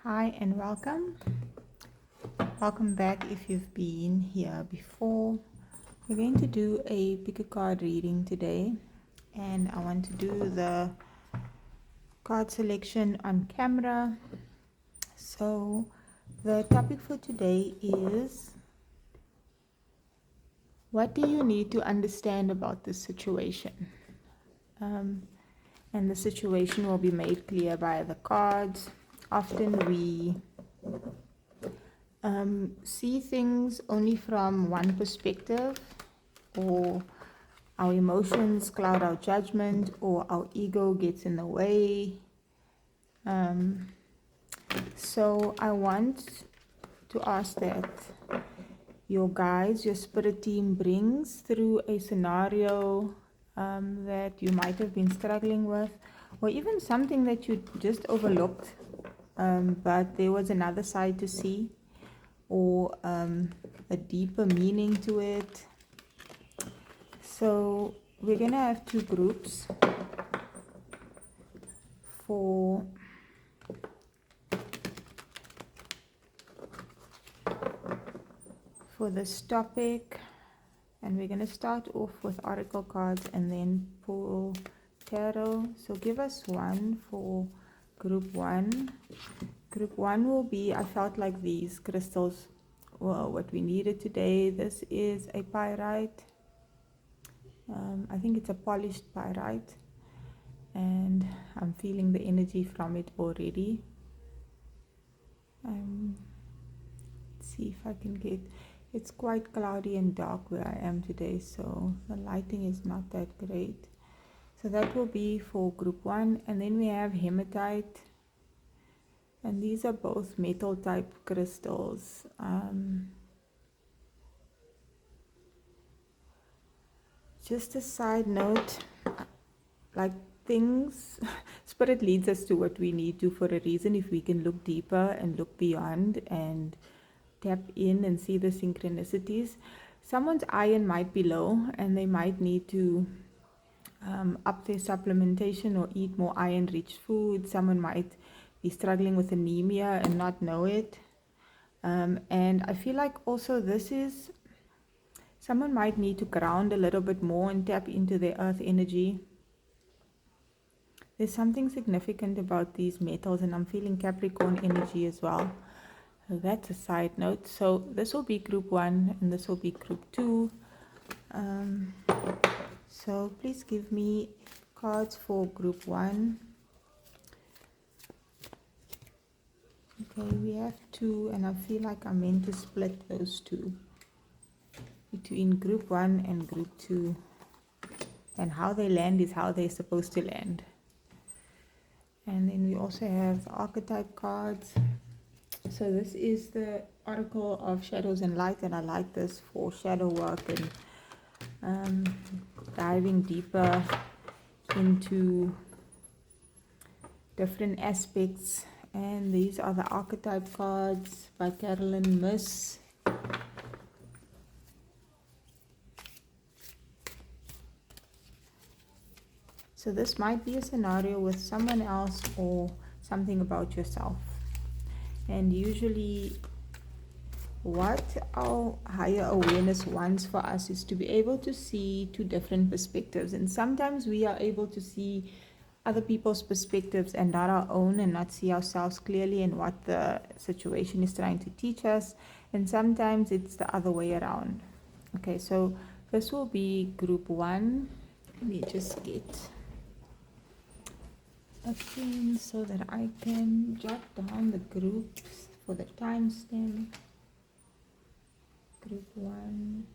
Hi and welcome. Welcome back if you've been here before. We're going to do a pick a card reading today, and I want to do the card selection on camera. So, the topic for today is, what do you need to understand about this situation? And the situation will be made clear by the cards. Often we see things only from one perspective, or our emotions cloud our judgment, or our ego gets in the way. So I want to ask that your guides, your spirit team brings through a scenario that you might have been struggling with, or even something that you just overlooked, but there was another side to see, or a deeper meaning to it. So we're going to have two groups for this topic, and we're going to start off with oracle cards and then pull tarot. So give us one for group one. Group one will be, I felt like these crystals were what we needed today. This is a pyrite. I think it's a polished pyrite, and I'm feeling the energy from it already. Let's see if I can get, it's quite cloudy and dark where I am today, so the lighting is not that great. So that will be for group one. And then we have hematite, and these are both metal type crystals. Just a side note, like things, spirit leads us to what we need to for a reason. If we can look deeper and look beyond and tap in and see the synchronicities, someone's iron might be low and they might need to up their supplementation or eat more iron rich food. Someone might be struggling with anemia and not know it. And I feel like also this is, someone might need to ground a little bit more and tap into their earth energy. There's something significant about these metals, and I'm feeling Capricorn energy as well. So that's a side note. So this will be group one and this will be group two. So please give me cards for group one. Okay, we have two, and I feel like I'm meant to split those two between group one and group two. And how they land is how they're supposed to land. And then we also have the archetype cards. So this is the Oracle of Shadows and Light, and I like this for shadow work and diving deeper into different aspects. And these are the archetype cards by Carolyn Myss. So this might be a scenario with someone else or something about yourself. And usually what our higher awareness wants for us is to be able to see two different perspectives. And sometimes we are able to see other people's perspectives and not our own, and not see ourselves clearly and what the situation is trying to teach us. And sometimes it's the other way around. Okay, so this will be group one. Let me just get a pen so that I can jot down the groups for the timestamp. Group one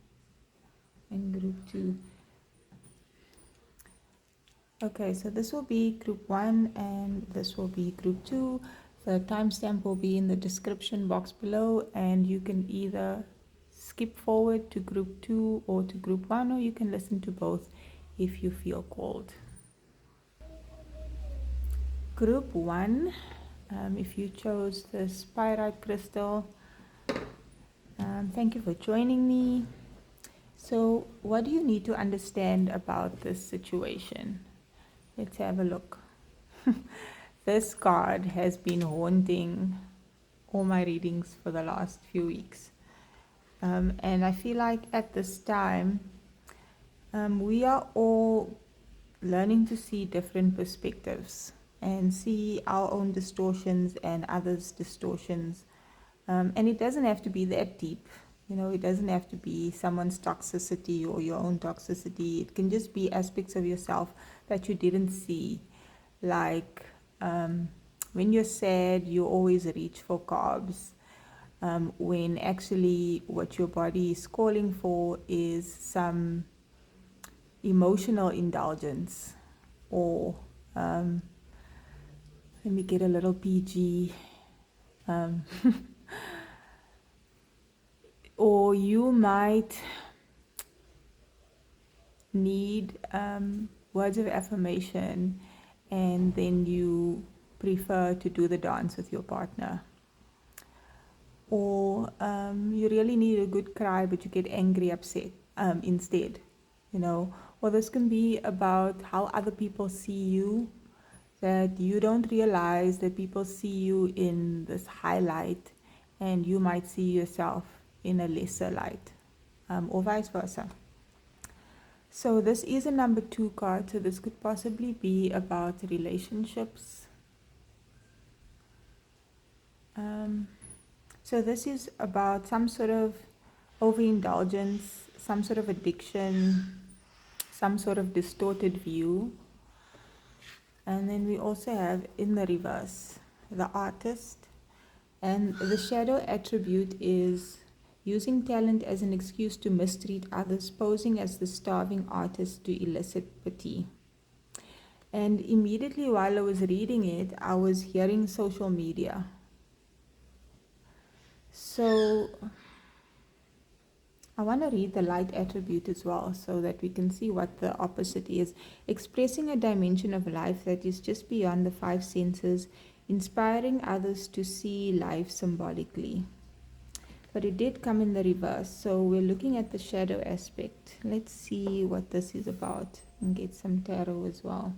and group two. Okay, so this will be group one and this will be group two. The timestamp will be in the description box below, and you can either skip forward to group two or to group one, or you can listen to both if you feel called. Group one, if you chose this pyrite crystal, thank you for joining me. So what do you need to understand about this situation? Let's have a look. This card has been haunting all my readings for the last few weeks. And I feel like at this time, we are all learning to see different perspectives and see our own distortions and others' distortions. And it doesn't have to be that deep. It doesn't have to be someone's toxicity or your own toxicity. It can just be aspects of yourself that you didn't see. Like when you're sad, you always reach for carbs. When actually what your body is calling for is some emotional indulgence, or let me get a little PG, or you might need words of affirmation, and then you prefer to do the dance with your partner. Or you really need a good cry, but you get angry, upset instead, Or this can be about how other people see you, that you don't realize that people see you in this highlight, and you might see yourself in a lesser light, or vice versa. So this is a number 2 card, so this could possibly be about relationships. So this is about some sort of overindulgence, some sort of addiction, some sort of distorted view. And then we also have in the reverse, the artist. And the shadow attribute is using talent as an excuse to mistreat others, posing as the starving artist to elicit pity. And immediately while I was reading it, I was hearing social media. So I want to read the light attribute as well, so that we can see what the opposite is. Expressing a dimension of life that is just beyond the 5 senses, inspiring others to see life symbolically. But it did come in the reverse, so we're looking at the shadow aspect. Let's see what this is about and get some tarot as well.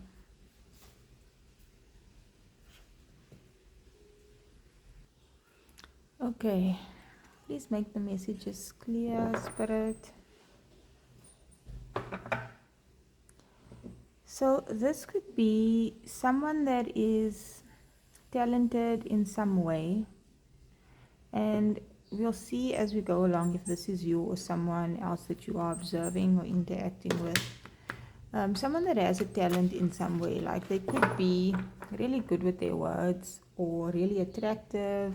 Okay, please make the messages clear, Spirit. So this could be someone that is talented in some way, and we'll see as we go along if this is you or someone else that you are observing or interacting with. Someone that has a talent in some way, like they could be really good with their words, or really attractive,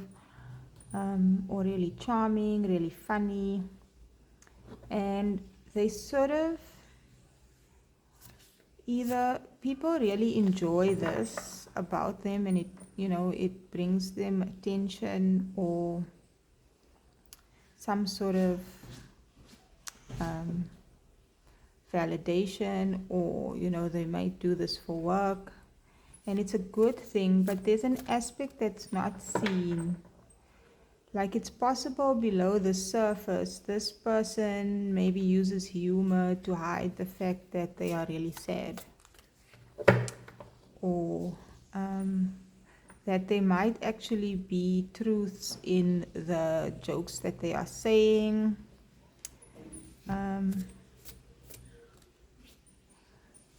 or really charming, really funny, and they sort of, either people really enjoy this about them, and it brings them attention or some sort of validation, or they might do this for work and it's a good thing, but there's an aspect that's not seen. Like, it's possible below the surface this person maybe uses humor to hide the fact that they are really sad, or that there might actually be truths in the jokes that they are saying.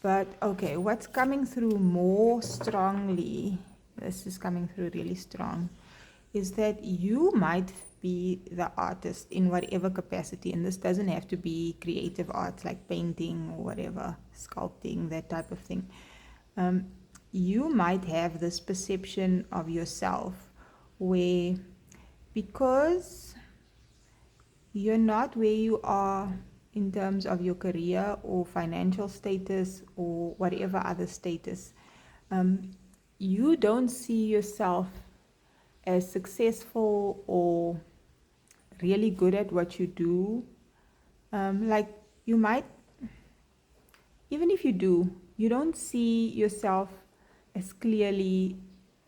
But okay, what's coming through more strongly, this is coming through really strong, is that you might be the artist in whatever capacity, and this doesn't have to be creative arts like painting or whatever, sculpting, that type of thing. You might have this perception of yourself where, because you're not where you are in terms of your career or financial status or whatever other status, you don't see yourself as successful or really good at what you do. Like, you might, even if you do, you don't see yourself as clearly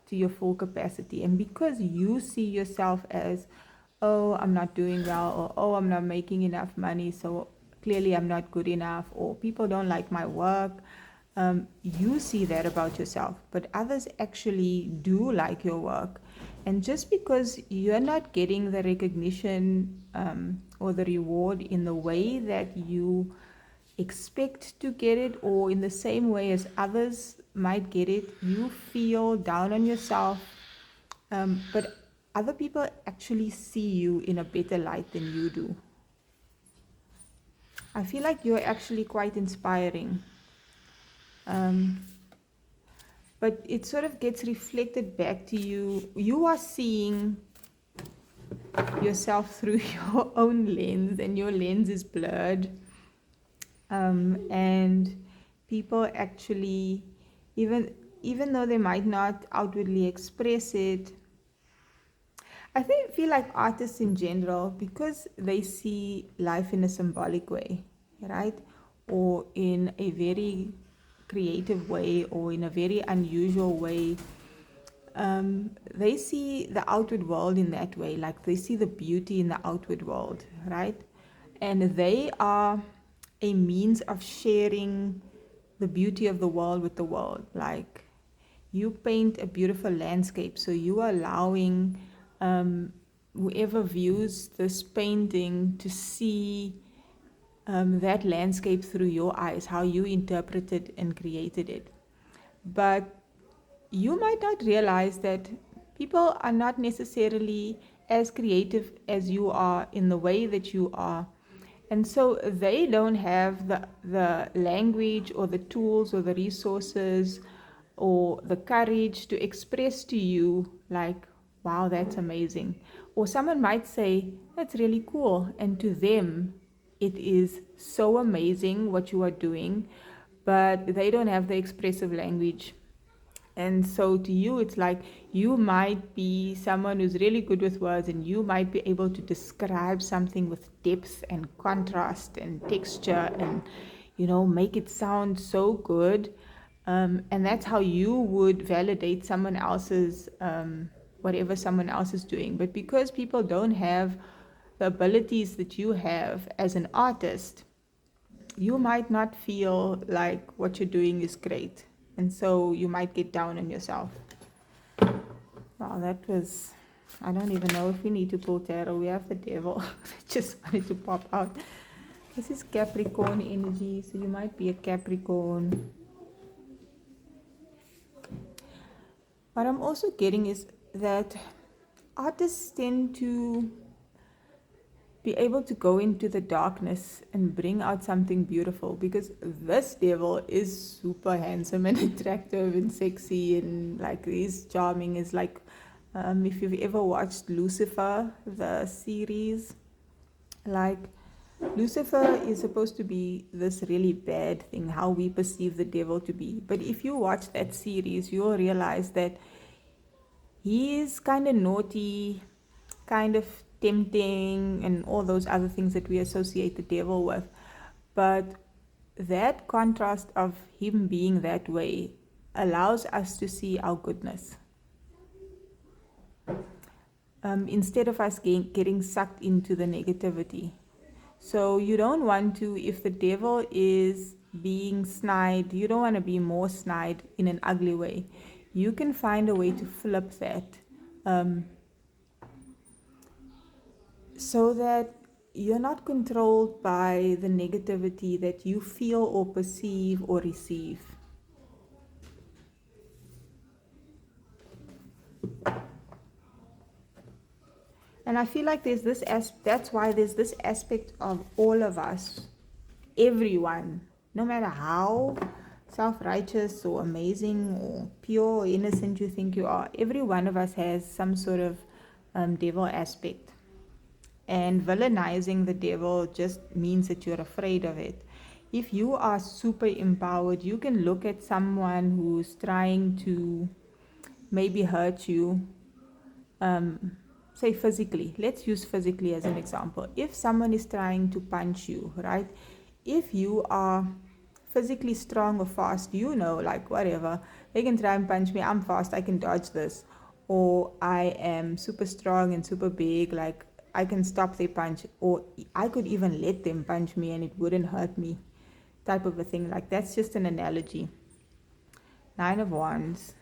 to your full capacity. And because you see yourself as, oh, I'm not doing well, or oh, I'm not making enough money, so clearly I'm not good enough, or people don't like my work, you see that about yourself, but others actually do like your work, And just because you're not getting the recognition or the reward in the way that you expect to get it, or in the same way as others might get it, you feel down on yourself. But other people actually see you in a better light than you do. I feel like you're actually quite inspiring. But it sort of gets reflected back to you. You are seeing yourself through your own lens, and your lens is blurred. And people actually, even though they might not outwardly express it, I feel like artists in general, because they see life in a symbolic way, right? Or in a very creative way, or in a very unusual way. They see the outward world in that way, like they see the beauty in the outward world, right? And they are a means of sharing the beauty of the world with the world. Like, you paint a beautiful landscape, so you are allowing whoever views this painting to see that landscape through your eyes, how you interpreted and created it. But you might not realize that people are not necessarily as creative as you are in the way that you are. And so they don't have the language or the tools or the resources or the courage to express to you, like, wow, that's amazing. Or someone might say, that's really cool. And to them, it is so amazing what you are doing, but they don't have the expressive language. And so to you, it's like you might be someone who's really good with words, and you might be able to describe something with depth and contrast and texture and, make it sound so good. And that's how you would validate someone else's, whatever someone else is doing. But because people don't have the abilities that you have as an artist, you might not feel like what you're doing is great. And so you might get down on yourself. Wow, that was, I don't even know if we need to pull tarot. We have the devil. I just wanted to pop out. This is Capricorn energy, so you might be a Capricorn. What I'm also getting is that artists tend to be able to go into the darkness and bring out something beautiful, because this devil is super handsome and attractive and sexy, and like he's charming. Is like, if you've ever watched Lucifer, the series, like Lucifer is supposed to be this really bad thing, how we perceive the devil to be. But if you watch that series, you'll realize that he is kind of naughty, kind of tempting, and all those other things that we associate the devil with. But that contrast of him being that way allows us to see our goodness. Instead of us getting sucked into the negativity. So you don't want to, if the devil is being snide, you don't want to be more snide in an ugly way. You can find a way to flip that, so that you're not controlled by the negativity that you feel or perceive or receive. And I feel like there's this that's why there's this aspect of all of us, everyone, no matter how self-righteous or amazing or pure or innocent you think you are, every one of us has some sort of devil aspect. And villainizing the devil just means that you're afraid of it. If you are super empowered, you can look at someone who's trying to maybe hurt you, say physically. Let's use physically as an example. If someone is trying to punch you, right? If you are physically strong or fast, like whatever, they can try and punch me, I'm fast, I can dodge this. Or I am super strong and super big, like I can stop their punch, or I could even let them punch me and it wouldn't hurt me, type of a thing. Like, that's just an analogy. 9 of Wands.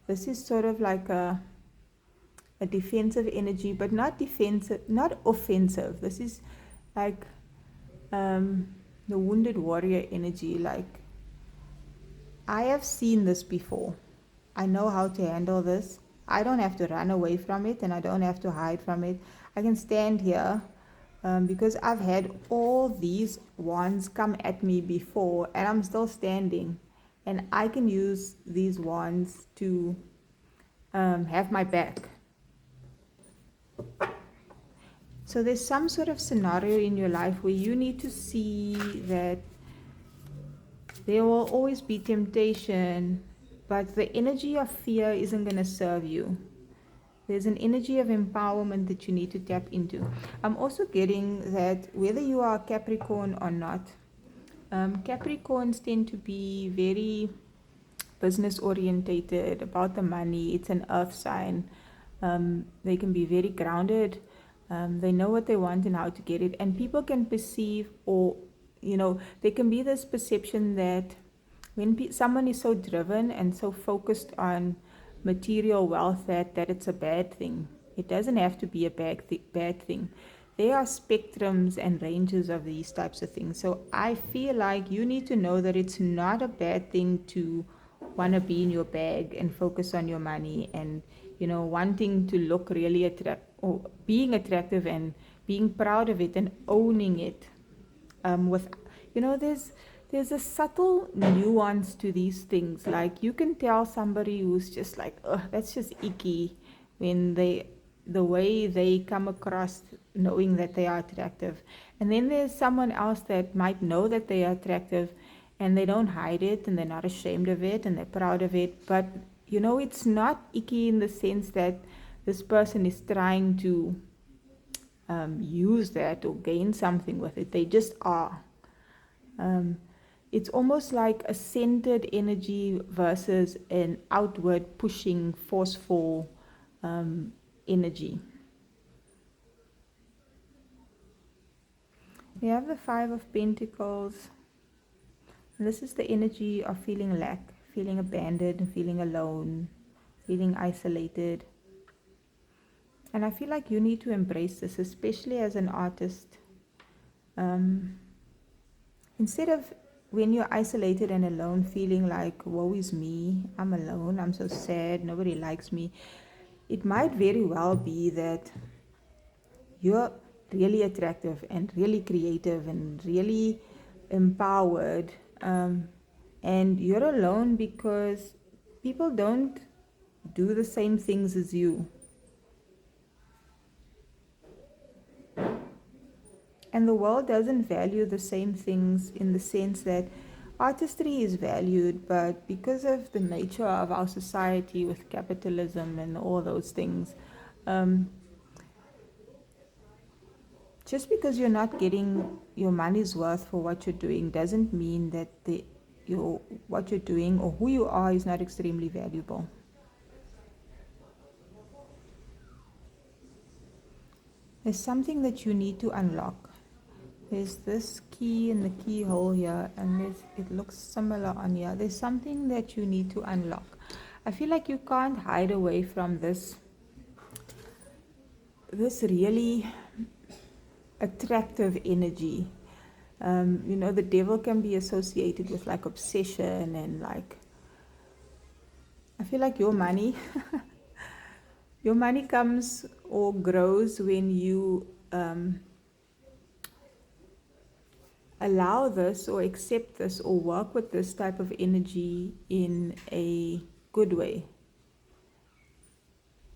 This is sort of like a a defensive energy, but not defensive, not offensive. This is like the wounded warrior energy. Like, I have seen this before. I know how to handle this. I don't have to run away from it, and I don't have to hide from it. I can stand here because I've had all these wands come at me before, and I'm still standing. And I can use these wands to have my back. So there's some sort of scenario in your life where you need to see that there will always be temptation, but the energy of fear isn't going to serve you. There's an energy of empowerment that you need to tap into. I'm also getting that whether you are Capricorn or not, Capricorns tend to be very business orientated, about the money. It's an earth sign. They can be very grounded. They know what they want and how to get it. And people can perceive, or, there can be this perception that when someone is so driven and so focused on material wealth that it's a bad thing. It doesn't have to be a bad thing. There are spectrums and ranges of these types of things. So I feel like you need to know that it's not a bad thing to want to be in your bag and focus on your money and, wanting to look really attractive, or being attractive and being proud of it and owning it. There's a subtle nuance to these things. Like, you can tell somebody who's just like, that's just icky, when the way they come across knowing that they are attractive. And then there's someone else that might know that they are attractive and they don't hide it and they're not ashamed of it and they're proud of it. But, it's not icky in the sense that this person is trying to use that or gain something with it. They just are. It's almost like a centered energy versus an outward pushing, forceful energy. We have the Five of Pentacles. And this is the energy of feeling lack, feeling abandoned, feeling alone, feeling isolated. And I feel like you need to embrace this, especially as an artist. Instead of, when you're isolated and alone, feeling like, woe is me, I'm alone, I'm so sad, nobody likes me, it might very well be that you're really attractive and really creative and really empowered, and you're alone because people don't do the same things as you. And the world doesn't value the same things, in the sense that artistry is valued, but because of the nature of our society with capitalism and all those things, just because you're not getting your money's worth for what you're doing doesn't mean that what you're doing or who you are is not extremely valuable. There's something that you need to unlock. There's this key in the keyhole here, and it looks similar on here. There's something that you need to unlock. I feel like you can't hide away from this really attractive energy. The devil can be associated with like obsession and like, I feel like your money comes or grows when you allow this or accept this or work with this type of energy in a good way.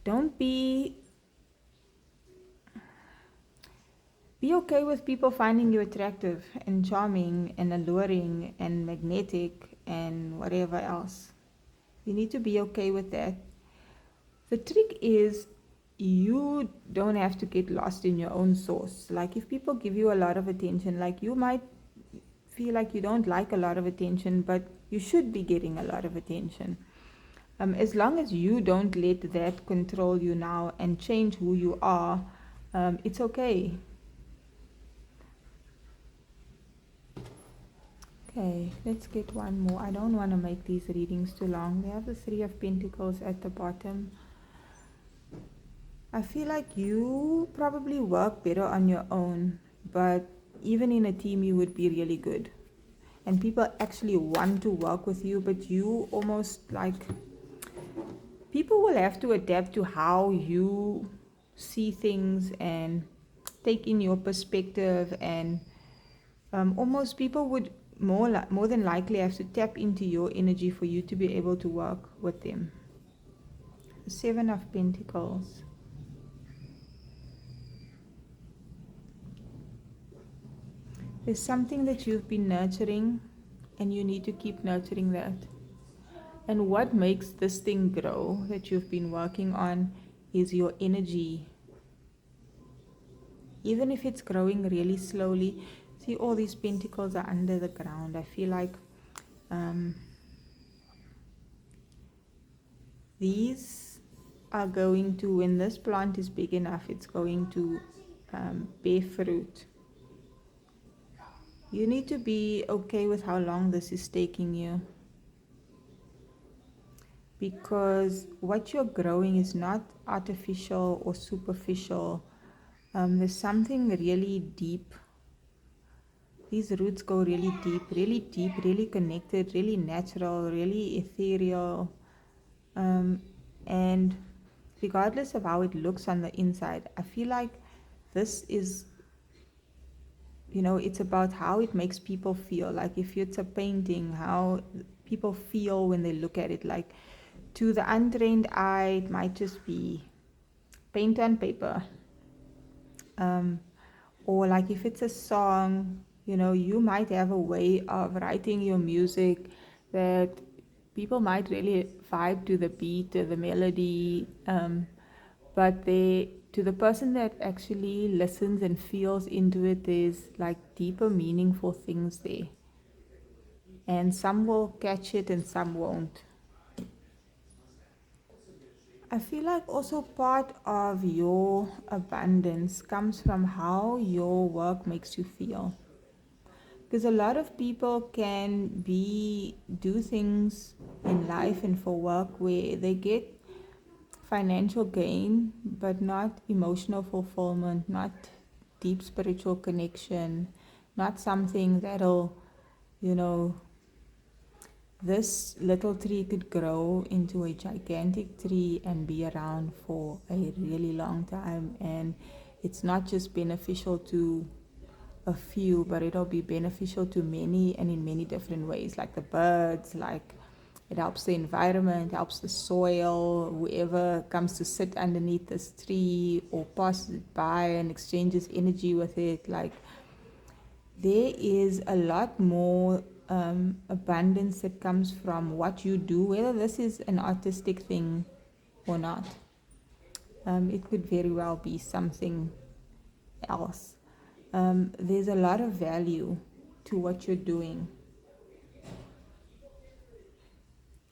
Don't be okay with people finding you attractive and charming and alluring and magnetic and whatever else. You need to be okay with that. The trick is, you don't have to get lost in your own source. Like, if people give you a lot of attention, like, you might feel like you don't like a lot of attention, but you should be getting a lot of attention. As long as you don't let that control you now and change who you are, it's okay. Okay, let's get one more. I don't want to make these readings too long. We have the Three of Pentacles at the bottom. I feel like you probably work better on your own, but even in a team, you would be really good. And people actually want to work with you, but you almost like people will have to adapt to how you see things and take in your perspective, and almost people would more than likely have to tap into your energy for you to be able to work with them. Seven of Pentacles. There's something that you've been nurturing, and you need to keep nurturing that. And what makes this thing grow that you've been working on is your energy. Even if it's growing really slowly, see all these pentacles are under the ground. I feel like these are going to, when this plant is big enough, it's going to bear fruit. You need to be okay with how long this is taking you, because what you're growing is not artificial or superficial. There's something really deep. These roots go really deep, really connected, really natural, really ethereal. And regardless of how it looks on the inside, I feel like this is, it's about how it makes people feel. Like if it's a painting, how people feel when they look at it. Like to the untrained eye, it might just be paint on paper. Or like if it's a song, you might have a way of writing your music that people might really vibe to the beat or the melody, but to the person that actually listens and feels into it, there's like deeper meaningful things there, and some will catch it and some won't. I feel like also part of your abundance comes from how your work makes you feel. Because a lot of people can do things in life and for work where they get financial gain, but not emotional fulfillment, not deep spiritual connection, not something that'll, you know, this little tree could grow into a gigantic tree and be around for a really long time. And it's not just beneficial to a few, but it'll be beneficial to many and in many different ways, like the birds, like it helps the environment, helps the soil, whoever comes to sit underneath this tree or passes it by and exchanges energy with it. Like there is a lot more abundance that comes from what you do, whether this is an artistic thing or not. It could very well be something else. There's a lot of value to what you're doing.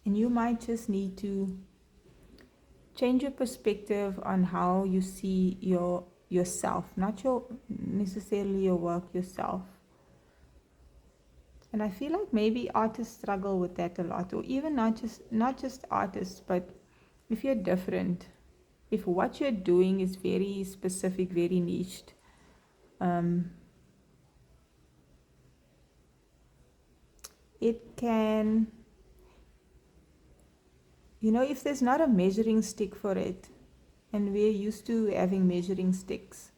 And you might just need to change your perspective on how you see yourself, not necessarily your work, yourself. And I feel like maybe artists struggle with that a lot, or even not just artists, but if you're different, if what you're doing is very specific, very niched, it can, if there's not a measuring stick for it, and we're used to having measuring sticks,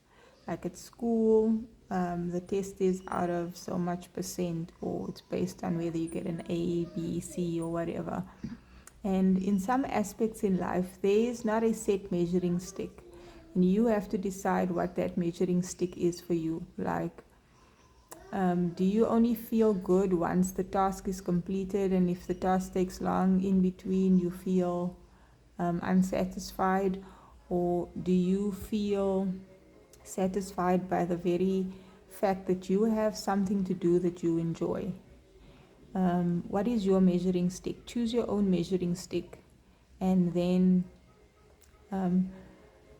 like at school, the test is out of so much percent, or it's based on whether you get an A, B, C, or whatever. And in some aspects in life, there is not a set measuring stick, and you have to decide what that measuring stick is for you. Like, do you only feel good once the task is completed, and if the task takes long in between, you feel unsatisfied? Or do you feel satisfied by the very fact that you have something to do that you enjoy? What is your measuring stick? Choose your own measuring stick, and then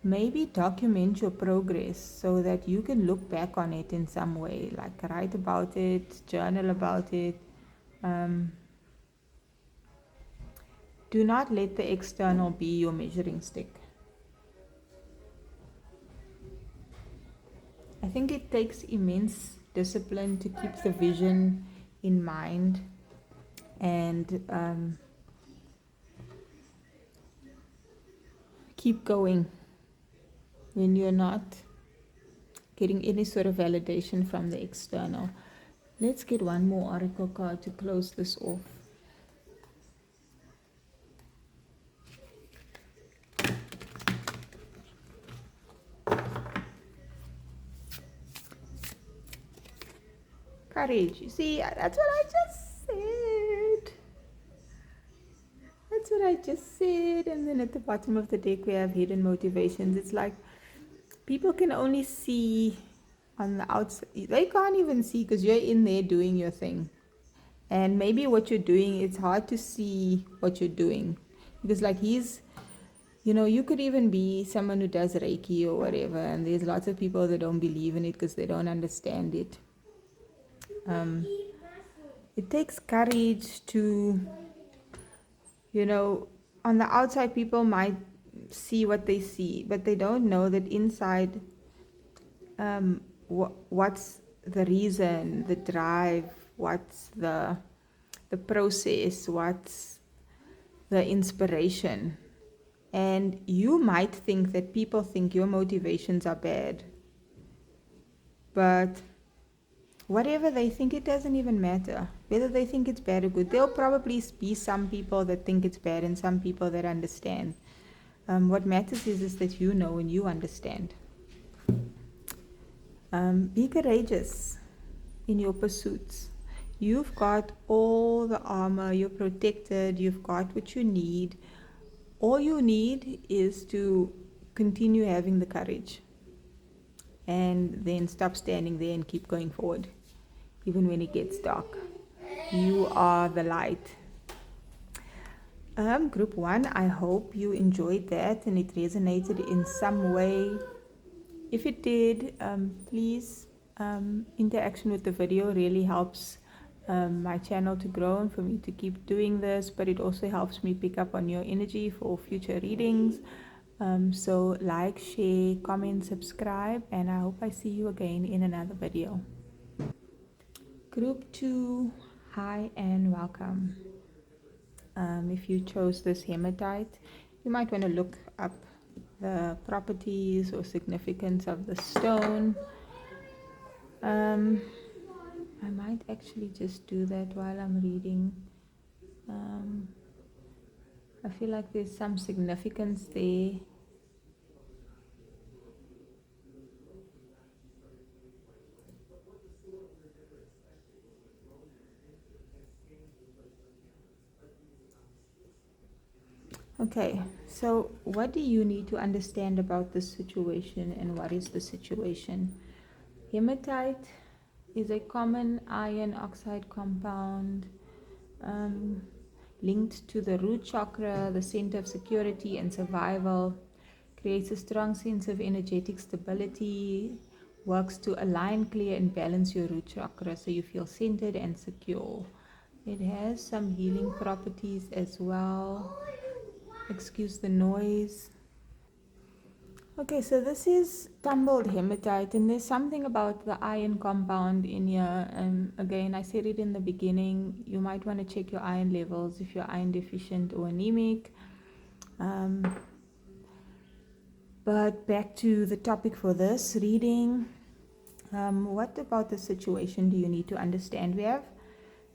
maybe document your progress so that you can look back on it in some way, like write about it, journal about it. Do not let the external be your measuring stick. I think it takes immense discipline to keep the vision in mind and keep going when you're not getting any sort of validation from the external. Let's get one more oracle card to close this off. Courage. You see, that's what I just said. That's what I just said. And then at the bottom of the deck, we have hidden motivations. It's like people can only see on the outside. They can't even see because you're in there doing your thing. And maybe what you're doing, it's hard to see what you're doing. Because, like, you could even be someone who does Reiki or whatever. And there's lots of people that don't believe in it because they don't understand it. It takes courage to, on the outside, people might see what they see, but they don't know that inside, what's the reason, the drive, what's the process, what's the inspiration. And you might think that people think your motivations are bad, but whatever they think, it doesn't even matter. Whether they think it's bad or good, there'll probably be some people that think it's bad and some people that understand. What matters is that you know and you understand. Be courageous in your pursuits. You've got all the armor, you're protected, you've got what you need. All you need is to continue having the courage and then stop standing there and keep going forward, even when it gets dark. You are the light. Group 1, I hope you enjoyed that and it resonated in some way. If it did, please, interaction with the video really helps my channel to grow and for me to keep doing this, but it also helps me pick up on your energy for future readings. So like, share, comment, subscribe, and I hope I see you again in another video. Group 2, hi and welcome. If you chose this hematite, you might want to look up the properties or significance of the stone. I might actually just do that while I'm reading. I feel like there's some significance there. Okay, so what do you need to understand about this situation and what is the situation? Hematite is a common iron oxide compound linked to the root chakra, the center of security and survival, creates a strong sense of energetic stability, works to align, clear, and balance your root chakra so you feel centered and secure. It has some healing properties as well. Excuse the noise. Okay, so this is tumbled hematite, and there's something about the iron compound in here. And again, I said it in the beginning, you might want to check your iron levels if you're iron deficient or anemic. But back to the topic for this reading. What about the situation do you need to understand? We have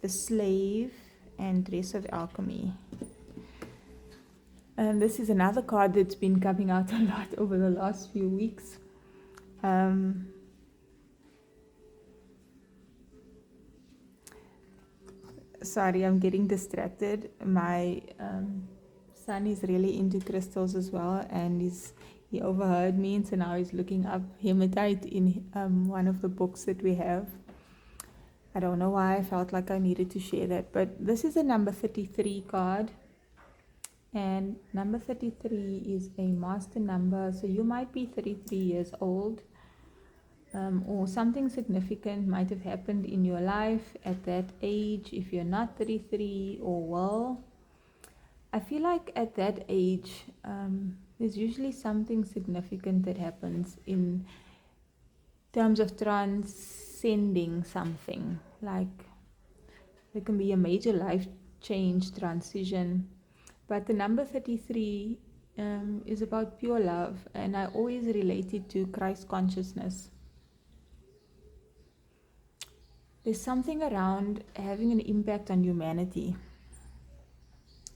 the slave and dress of alchemy. And this is another card that's been coming out a lot over the last few weeks. Sorry, I'm getting distracted. My son is really into crystals as well, and he overheard me, and so now he's looking up hematite in one of the books that we have. I don't know why I felt like I needed to share that, but this is a number 33 card. And number 33 is a master number, so you might be 33 years old, or something significant might have happened in your life at that age. If you're not 33, or well, I feel like at that age, there's usually something significant that happens in terms of transcending something. Like there can be a major life change, transition. But the number 33 is about pure love, and I always relate it to Christ consciousness. There's something around having an impact on humanity.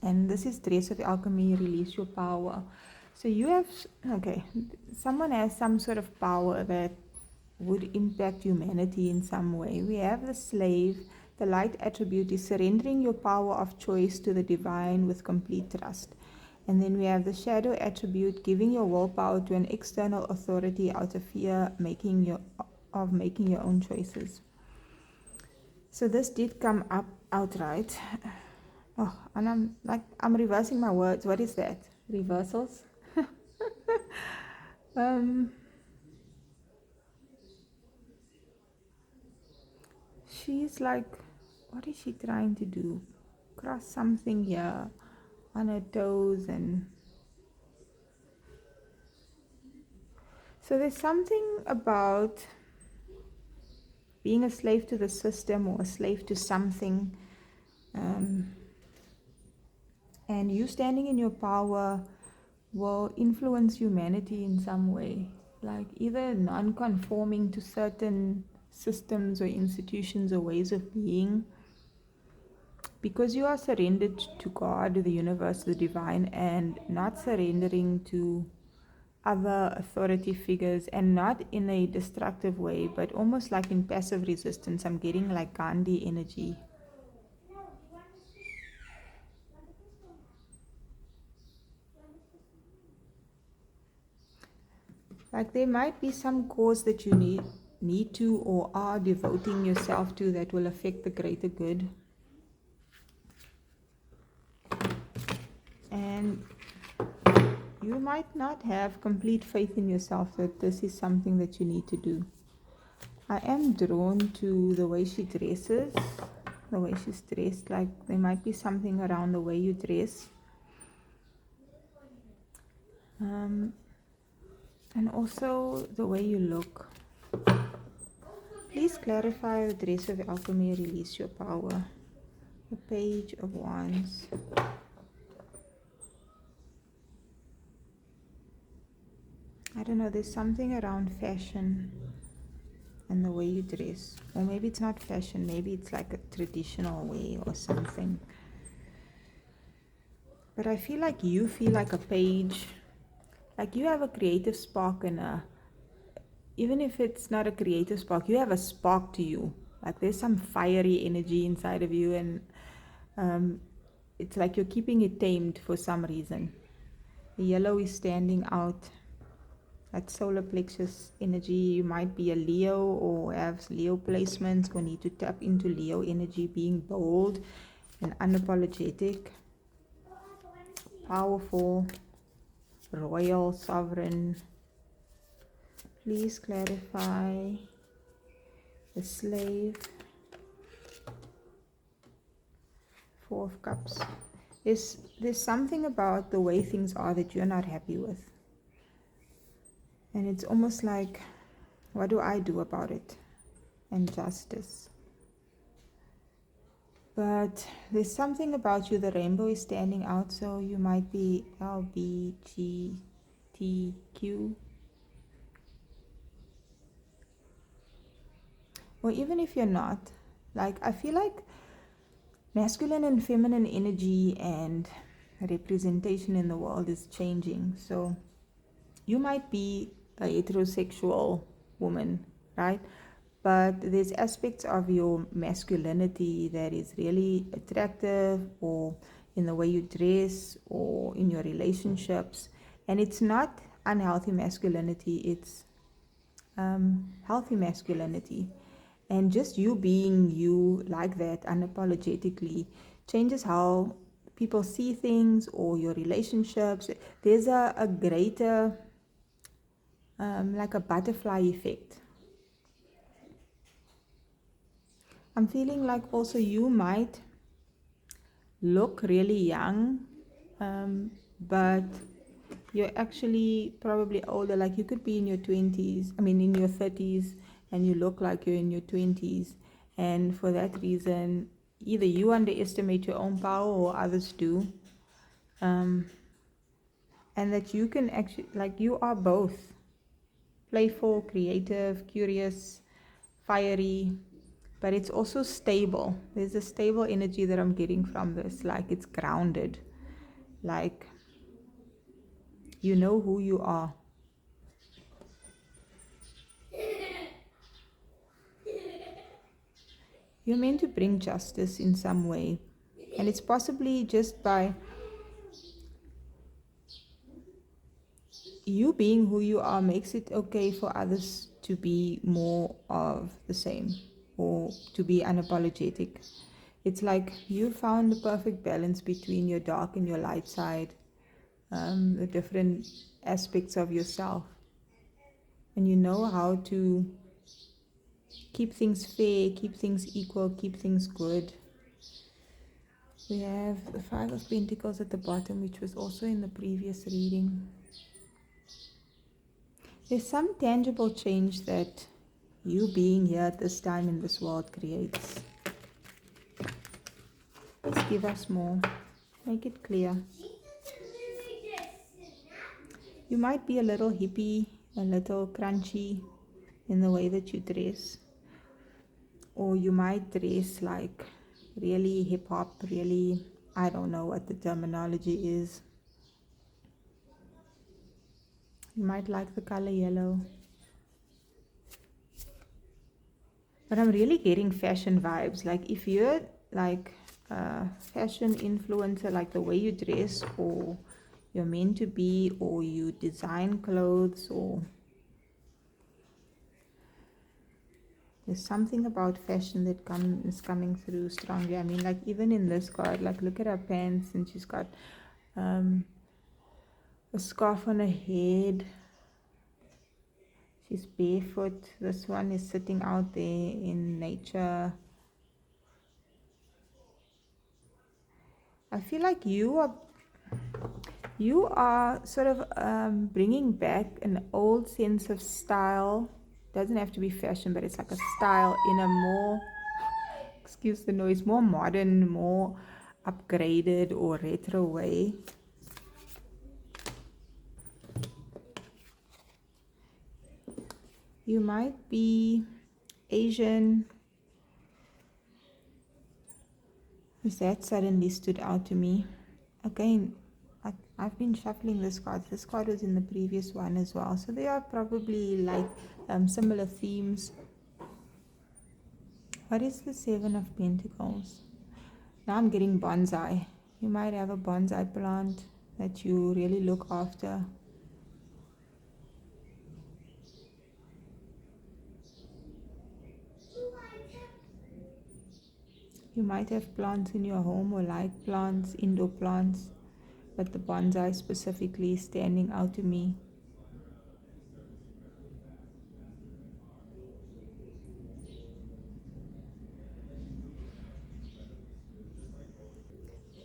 And this is Trace of Alchemy, Release Your Power. So you have, someone has some sort of power that would impact humanity in some way. We have the slave. The light attribute is surrendering your power of choice to the divine with complete trust. And then we have the shadow attribute, giving your willpower to an external authority out of fear of making your own choices. So this did come up outright. Oh, and I'm reversing my words. What is that? Reversals? She's like, what is she trying to do? Cross something here on her toes, and so there's something about being a slave to the system or a slave to something, and you standing in your power will influence humanity in some way, like either non-conforming to certain systems or institutions or ways of being, because you are surrendered to God, the universe, the divine, and not surrendering to other authority figures, and not in a destructive way, but almost like in passive resistance. I'm getting like Gandhi energy. Like there might be some cause that you need to or are devoting yourself to that will affect the greater good. And you might not have complete faith in yourself that this is something that you need to do. I am drawn to the way she dresses, the way she's dressed. Like there might be something around the way you dress. And also the way you look. Please clarify the dress of alchemy, release your power. The Page of Wands. I don't know, there's something around fashion and the way you dress. Or maybe it's not fashion, maybe it's like a traditional way or something. But I feel like you feel like a page. Like you have a creative spark, and even if it's not a creative spark, you have a spark to you. Like there's some fiery energy inside of you, and it's like you're keeping it tamed for some reason. The yellow is standing out. That solar plexus energy. You might be a Leo or have Leo placements, or need to tap into Leo energy, being bold and unapologetic, powerful, royal, sovereign. Please clarify the slave. Four of Cups. There's something about the way things are that you're not happy with. And it's almost like, what do I do about it? And justice. But there's something about you, the rainbow is standing out, so you might be LGBTQ. Or even if you're not, like I feel like masculine and feminine energy and representation in the world is changing. So you might be a heterosexual woman, right? But there's aspects of your masculinity that is really attractive, or in the way you dress, or in your relationships. And it's not unhealthy masculinity, it's healthy masculinity. And just you being you like that unapologetically changes how people see things or your relationships. There's a greater, like a butterfly effect. I'm feeling like also you might look really young, but you're actually probably older. Like you could be in your 20s, in your 30s, and you look like you're in your 20s. And for that reason, either you underestimate your own power or others do. And that you can actually, like, you are both playful, creative, curious, fiery, but it's also stable. There's a stable energy that I'm getting from this. Like it's grounded. Like you know who you are. You're meant to bring justice in some way. And it's possibly just by you being who you are makes it okay for others to be more of the same or to be unapologetic. It's like you found the perfect balance between your dark and your light side, the different aspects of yourself. And you know how to keep things fair, keep things equal, keep things good. We have the Five of Pentacles at the bottom, which was also in the previous reading. There's some tangible change that you being here at this time in this world creates. Please give us more. Make it clear. You might be a little hippie, a little crunchy in the way that you dress. Or you might dress like really hip hop, really, I don't know what the terminology is. You might like the color yellow. But I'm really getting fashion vibes. Like if you're like a fashion influencer, like the way you dress, or you're meant to be, or you design clothes, or there's something about fashion that is coming through strongly. I mean, like even in this card, like look at her pants, and she's got a scarf on her head. She's barefoot. This one is sitting out there in nature. I feel like you are sort of bringing back an old sense of style. Doesn't have to be fashion, but it's like a style in a more, excuse the noise, more modern, more upgraded or retro way. You might be Asian. That suddenly stood out to me. Again, I've been shuffling this card. This card was in the previous one as well. So they are probably like similar themes. What is the Seven of Pentacles? Now I'm getting bonsai. You might have a bonsai plant that you really look after. You might have plants in your home or like plants, indoor plants, but the bonsai specifically is standing out to me.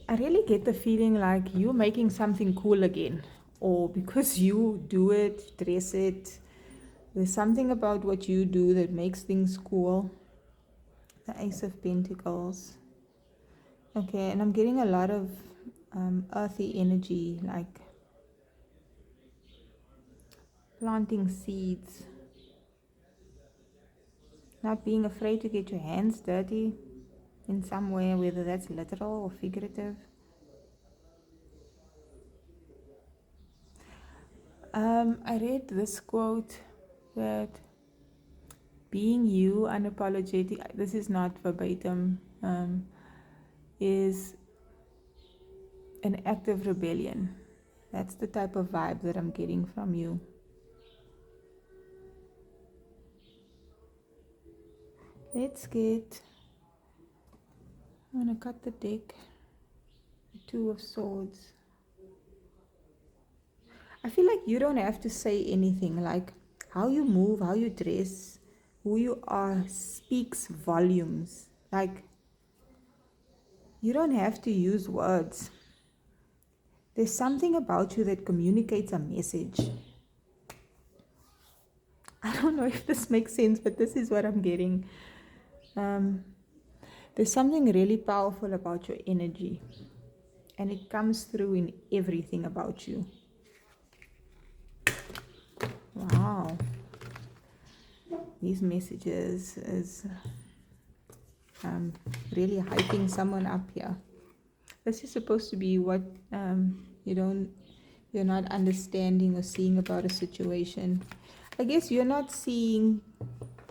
I really get the feeling like you're making something cool again, or because you do it, dress it. There's something about what you do that makes things cool. The Ace of Pentacles. Okay, and I'm getting a lot of earthy energy, like planting seeds. Not being afraid to get your hands dirty in some way, whether that's literal or figurative. I read this quote that being you unapologetic, this is not verbatim, is an act of rebellion. That's the type of vibe that I'm getting from you. Let's get, I'm going to cut the deck, the Two of Swords. I feel like you don't have to say anything. Like how you move, how you dress, who you are speaks volumes. Like you don't have to use words. There's something about you that communicates a message. I don't know if this makes sense, but this is what I'm getting. There's something really powerful about your energy, and it comes through in everything about you. Wow. These messages is really hyping someone up here. This is supposed to be what you're not understanding or seeing about a situation. I guess you're not seeing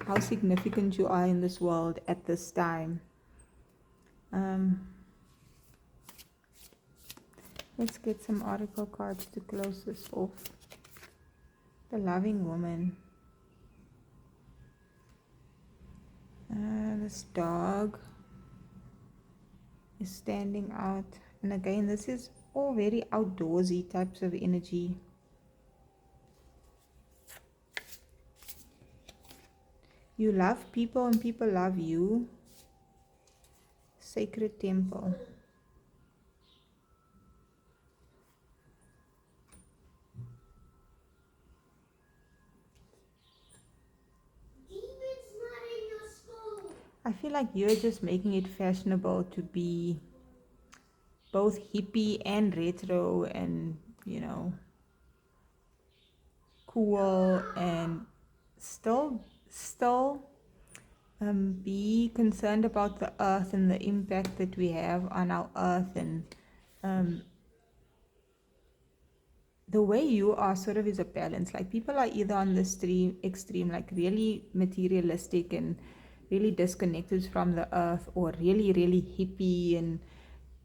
how significant you are in this world at this time. Let's get some oracle cards to close this off. The loving woman. This dog is standing out. And again, this is all very outdoorsy types of energy. You love people and people love you. Sacred temple. I feel like you're just making it fashionable to be both hippie and retro and, cool, and still be concerned about the earth and the impact that we have on our earth, and the way you are sort of is a balance. Like, people are either on the extreme, like really materialistic and really disconnected from the earth, or really, really hippie and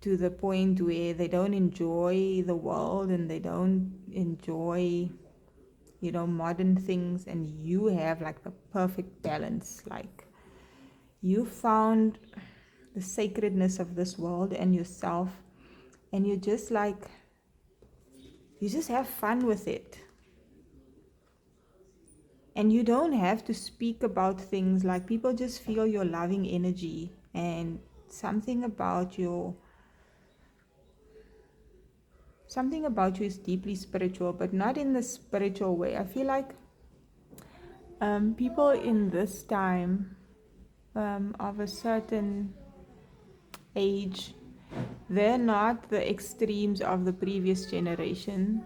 to the point where they don't enjoy the world and they don't enjoy, modern things. And you have like the perfect balance. Like, you found the sacredness of this world and yourself, and you just have fun with it. And you don't have to speak about things. Like, people just feel your loving energy, and something about you is deeply spiritual, but not in the spiritual way. I feel like people in this time of a certain age, they're not the extremes of the previous generation.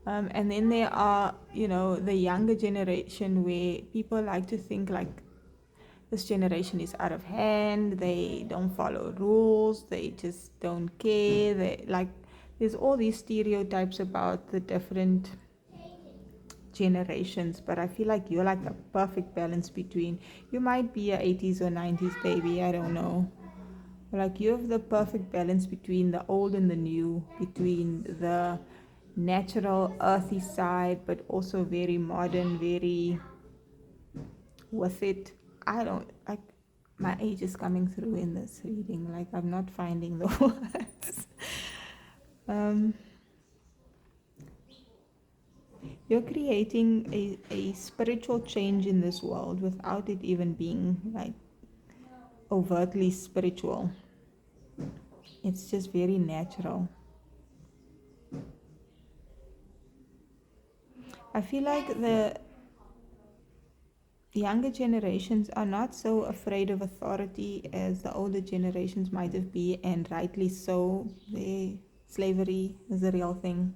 And then there are, the younger generation, where people like to think like this generation is out of hand, they don't follow rules, they just don't care. There's all these stereotypes about the different generations, but I feel like you're like the perfect balance between, you might be a 80s or 90s baby, I don't know. Like, you have the perfect balance between the old and the new, between the natural earthy side, but also very modern, very with it. I don't like, my age is coming through in this reading. Like, I'm not finding the words. You're creating a spiritual change in this world without it even being like overtly spiritual. It's just very natural. I feel like the younger generations are not so afraid of authority as the older generations might have been, and rightly so. Slavery is a real thing.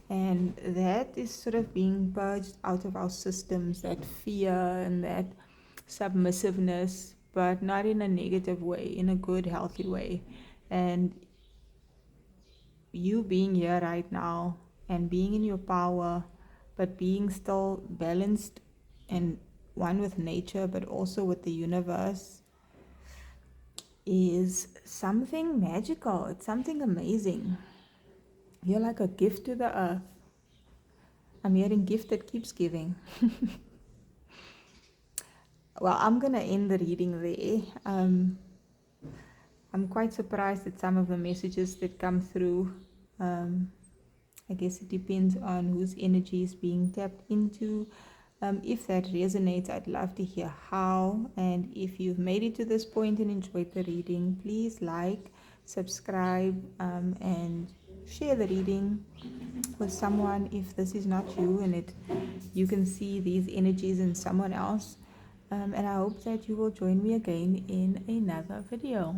And that is sort of being purged out of our systems, that fear and that submissiveness, but not in a negative way, in a good, healthy way. And you being here right now and being in your power, but being still balanced and one with nature, but also with the universe, is something magical. It's something amazing. You're like a gift to the earth. I'm hearing gift that keeps giving. Well, I'm going to end the reading there. I'm quite surprised at some of the messages that come through. I guess it depends on whose energy is being tapped into. If that resonates, I'd love to hear how. And if you've made it to this point and enjoyed the reading, please like, subscribe, and share the reading with someone if this is not you and you can see these energies in someone else. And I hope that you will join me again in another video.